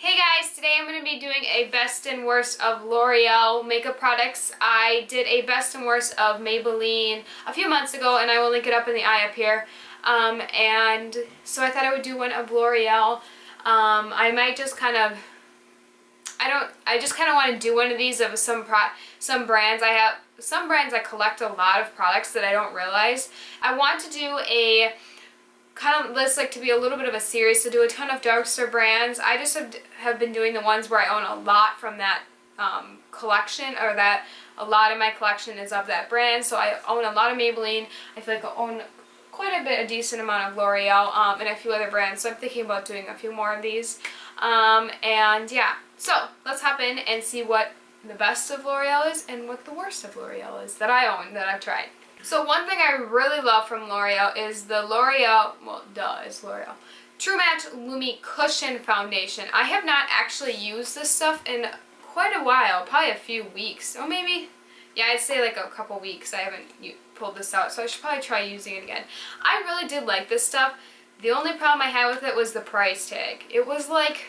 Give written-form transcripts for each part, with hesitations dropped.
Hey guys, today I'm going to be doing a best and worst of L'Oreal makeup products. I did a best and worst of Maybelline a few months ago, and I will link it up in the eye up here. And so I thought I would do one of L'Oreal. I might just kind of, I just kind of want to do one of these of some brands. I have some brands I collect a lot of products that I don't realize. I want to do a kind of list, like, to be a little bit of a series, to do a ton of drugstore brands. I just have been doing the ones where I own a lot from that collection, or that a lot of my collection is of that brand. So I own a lot of Maybelline. I feel like I own quite a decent amount of L'Oreal, and a few other brands. So I'm thinking about doing a few more of these. And yeah, so let's hop in and see what the best of L'Oreal is and what the worst of L'Oreal is that I own, that I've tried. So one thing I really love from L'Oreal is the L'Oreal, well, it's L'Oreal, True Match Lumi Cushion Foundation. I have not actually used this stuff in quite a while, probably a few weeks, or maybe, yeah, I'd say like a couple weeks. I haven't pulled this out, so I should probably try using it again. I really did like this stuff. The only problem I had with it was the price tag. It was like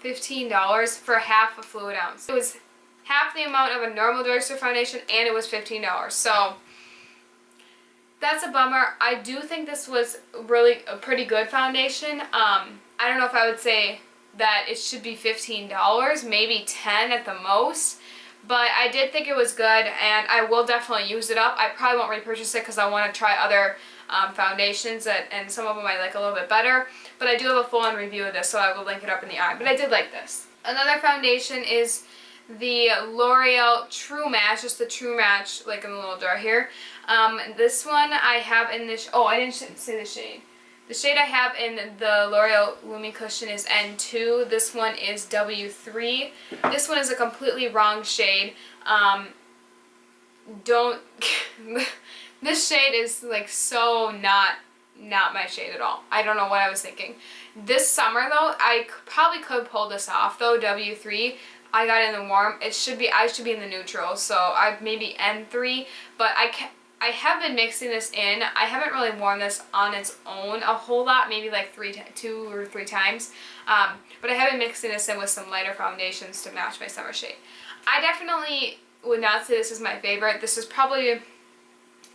$15 for half a fluid ounce. It was half the amount of a normal drugstore foundation, and it was $15. So that's a bummer. I do think this was really a pretty good foundation. I don't know if I would say that it should be $15, maybe $10 at the most, but I did think it was good, and I will definitely use it up. I probably won't repurchase it because I want to try other foundations, and some of them I like a little bit better, but I do have a full-on review of this, so I will link it up in the eye. But I did like this. Another foundation is the L'Oreal True Match, just the True Match, like in the little jar here. This one I have in this, oh, I didn't say the shade. The shade I have in the L'Oreal Lumi Cushion is N2. This one is W3. This one is a completely wrong shade. This shade is like so not my shade at all. I don't know what I was thinking. This summer though, I probably could pull this off though, W3. I got it in the warm. I should be in the neutral, so I maybe N3, but I have been mixing this in. I haven't really worn this on its own a whole lot, maybe like 2 or 3 times, but I have been mixing this in with some lighter foundations to match my summer shade. I definitely would not say this is my favorite. This is probably,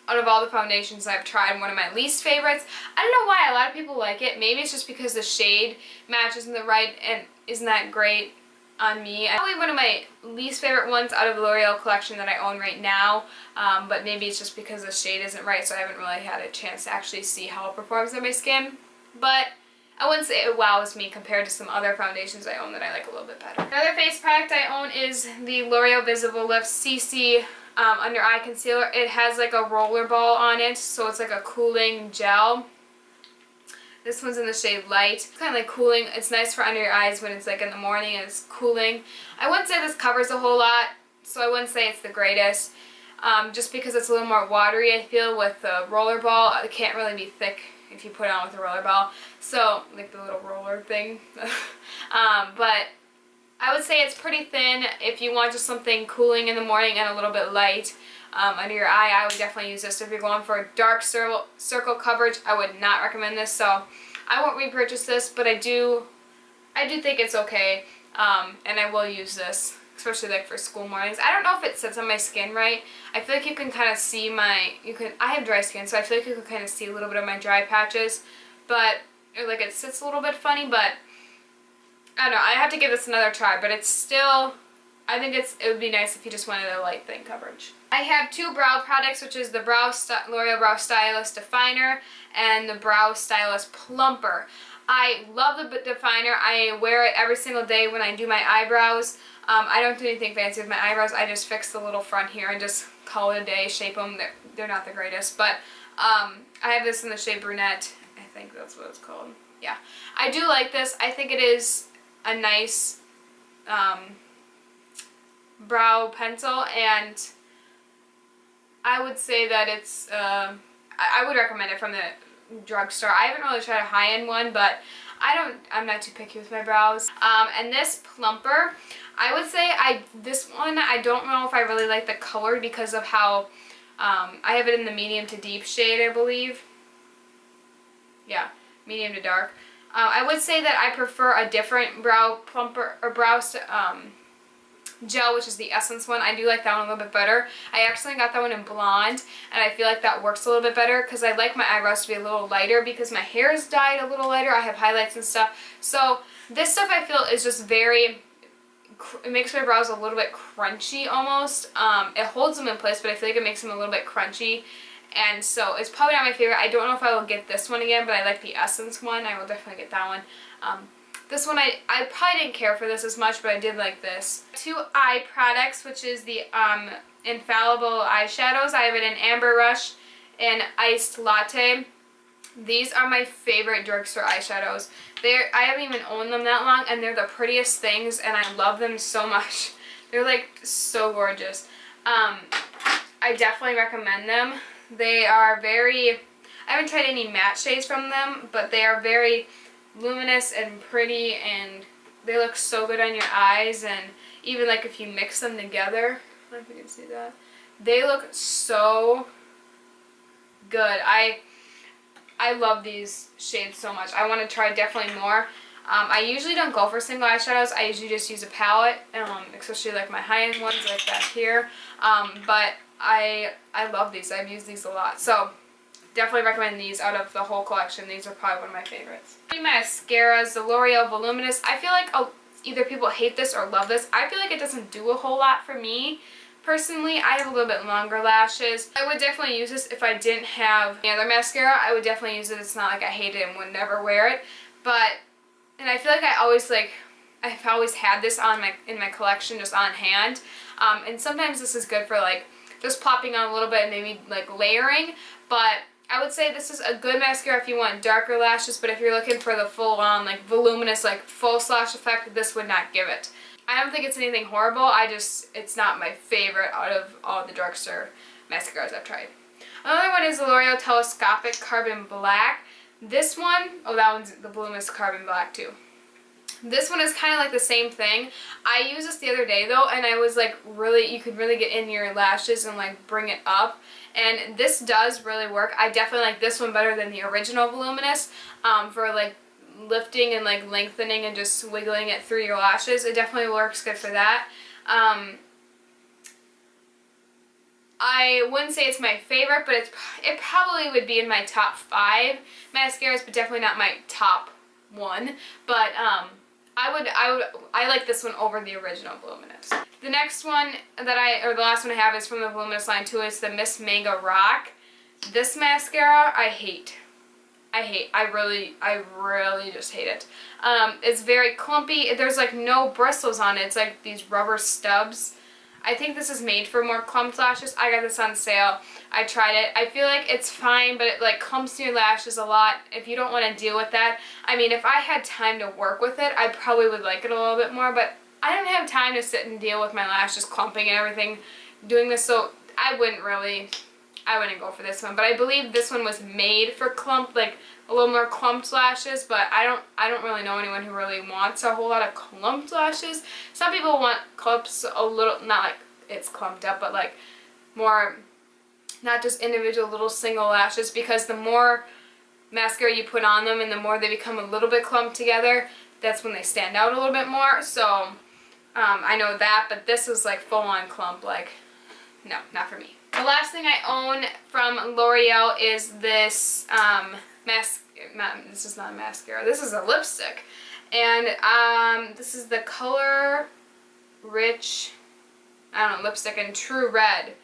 out of all the foundations I've tried, one of my least favorites. I don't know why a lot of people like it. Maybe it's just because the shade match isn't and isn't that great on me. Probably one of my least favorite ones out of the L'Oreal collection that I own right now, but maybe it's just because the shade isn't right, so I haven't really had a chance to actually see how it performs on my skin. But I wouldn't say it wows me compared to some other foundations I own that I like a little bit better. Another face product I own is the L'Oreal Visible Lift CC Under Eye Concealer. It has like a roller ball on it, so it's like a cooling gel. This one's in the shade Light. It's kind of like cooling. It's nice for under your eyes when it's like in the morning and it's cooling. I wouldn't say this covers a whole lot, so I wouldn't say it's the greatest. Just because it's a little more watery, I feel, with the roller ball. It can't really be thick if you put it on with a roller ball. So, like the little roller thing. But I would say it's pretty thin. If you want just something cooling in the morning and a little bit light under your eye, I would definitely use this. If you're going for a dark circle coverage, I would not recommend this. So I won't repurchase this, but I do think it's okay, and I will use this, especially like for school mornings. I don't know if it sits on my skin right. I feel like you can kind of see I have dry skin, so I feel like you can kind of see a little bit of my dry patches, but like it sits a little bit funny. But I don't know, I have to give this another try, but it's still, I think it would be nice if you just wanted a light thin coverage. I have 2 brow products, which is the L'Oreal Brow Stylist Definer and the Brow Stylist Plumper. I love the definer. I wear it every single day when I do my eyebrows. I don't do anything fancy with my eyebrows. I just fix the little front here and just call it a day, shape them. They're not the greatest, but I have this in the shade Brunette. I think that's what it's called. Yeah, I do like this. I think it is a nice brow pencil, and I would say that it's, I would recommend it from the drugstore. I haven't really tried a high-end one, but I'm not too picky with my brows. And this Plumper, I would say this one, I don't know if I really like the color because of how, I have it in the medium to deep shade, I believe. Yeah, medium to dark. I would say that I prefer a different brow plumper or brow gel, which is the Essence one. I do like that one a little bit better. I actually got that one in blonde, and I feel like that works a little bit better because I like my eyebrows to be a little lighter because my hair is dyed a little lighter. I have highlights and stuff. So this stuff I feel is just very, it makes my brows a little bit crunchy almost. It holds them in place, but I feel like it makes them a little bit crunchy. And so it's probably not my favorite. I don't know if I will get this one again, but I like the Essence one. I will definitely get that one. This one, I probably didn't care for this as much, but I did like this. 2 eye products, which is the Infallible eyeshadows. I have it in Amber Rush and Iced Latte. These are my favorite drugstore eyeshadows. I haven't even owned them that long, and they're the prettiest things, and I love them so much. They're like so gorgeous. I definitely recommend them. They are very, I haven't tried any matte shades from them, but they are very luminous and pretty, and they look so good on your eyes. And even like if you mix them together, I don't know if you can see that, they look so good. I love these shades so much. I want to try definitely more. I usually don't go for single eyeshadows. I usually just use a palette, especially like my high-end ones like that here. But I love these. I've used these a lot. So definitely recommend these out of the whole collection. These are probably one of my favorites. Mascaras, the L'Oreal Voluminous. I feel like either people hate this or love this. I feel like it doesn't do a whole lot for me. Personally, I have a little bit longer lashes. I would definitely use this if I didn't have any other mascara. I would definitely use it. It's not like I hate it and would never wear it. And I feel like I've always had this in my collection just on hand. And sometimes this is good for like just plopping on a little bit and maybe like layering. But I would say this is a good mascara if you want darker lashes, but if you're looking for the full-on, like, voluminous, like, full slash effect, this would not give it. I don't think it's anything horrible. It's not my favorite out of all the drugstore mascaras I've tried. Another one is the L'Oreal Telescopic Carbon Black. This one, oh, that one's the Voluminous Carbon Black, too. This one is kind of like the same thing. I used this the other day, though, and I was, like, you could really get in your lashes and, like, bring it up. And this does really work. I definitely like this one better than the original Voluminous for like lifting and like lengthening and just wiggling it through your lashes. It definitely works good for that. I wouldn't say it's my favorite, but it probably would be in my top 5 mascaras, but definitely not my top 1. But I like this one over the original Voluminous. The next one that the last one I have is from the Voluminous line too. Is the Miss Manga Rock. This mascara I hate. I really just hate it. It's very clumpy. There's like no bristles on it. It's like these rubber stubs. I think this is made for more clumped lashes. I got this on sale. I tried it. I feel like it's fine, but it like clumps your lashes a lot. If you don't want to deal with that, I mean, if I had time to work with it, I probably would like it a little bit more, but I don't have time to sit and deal with my lashes clumping and everything doing this, so I wouldn't go for this one. But I believe this one was made for like a little more clumped lashes, but I don't really know anyone who really wants a whole lot of clumped lashes. Some people want clumps a little, not like it's clumped up, but like more, not just individual little single lashes, because the more mascara you put on them and the more they become a little bit clumped together, that's when they stand out a little bit more. So I know that, but this was like full-on clump, like, no, not for me. The last thing I own from L'Oreal is this this is not a mascara, this is a lipstick. And this is the color Riche, I don't know, lipstick in True Red.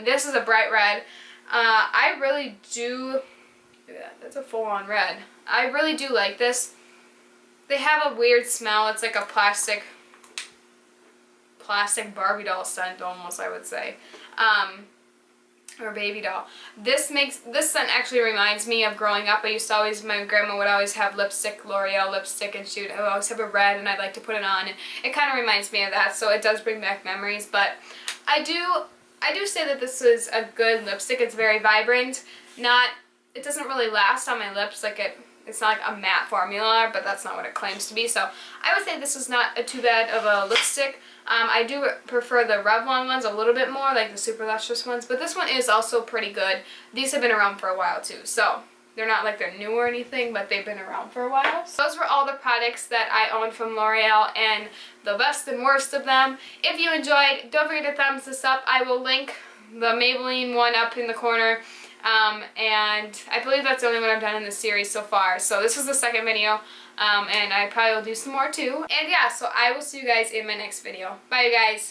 This is a bright red. I really do, look at that, that's a full-on red. I really do like this. They have a weird smell. It's like a plastic Barbie doll scent almost, I would say. Or baby doll. This scent actually reminds me of growing up. My grandma would always have lipstick, L'Oreal lipstick, and she would always have a red, and I'd like to put it on, and it kind of reminds me of that, so it does bring back memories. But I do say that this is a good lipstick. It's very vibrant. It doesn't really last on my lips, like it's not like a matte formula, but that's not what it claims to be. So I would say this is not too bad of a lipstick. I do prefer the Revlon ones a little bit more, like the Super Lustrous ones, but this one is also pretty good. These have been around for a while too, so They're not like they're new or anything, but they've been around for a while. So those were all the products that I owned from L'Oreal and the best and worst of them. If you enjoyed, don't forget to thumbs this up. I will link the Maybelline one up in the corner. And I believe that's the only one I've done in this series so far. So this was the second video, and I probably will do some more too. And yeah, so I will see you guys in my next video. Bye, you guys.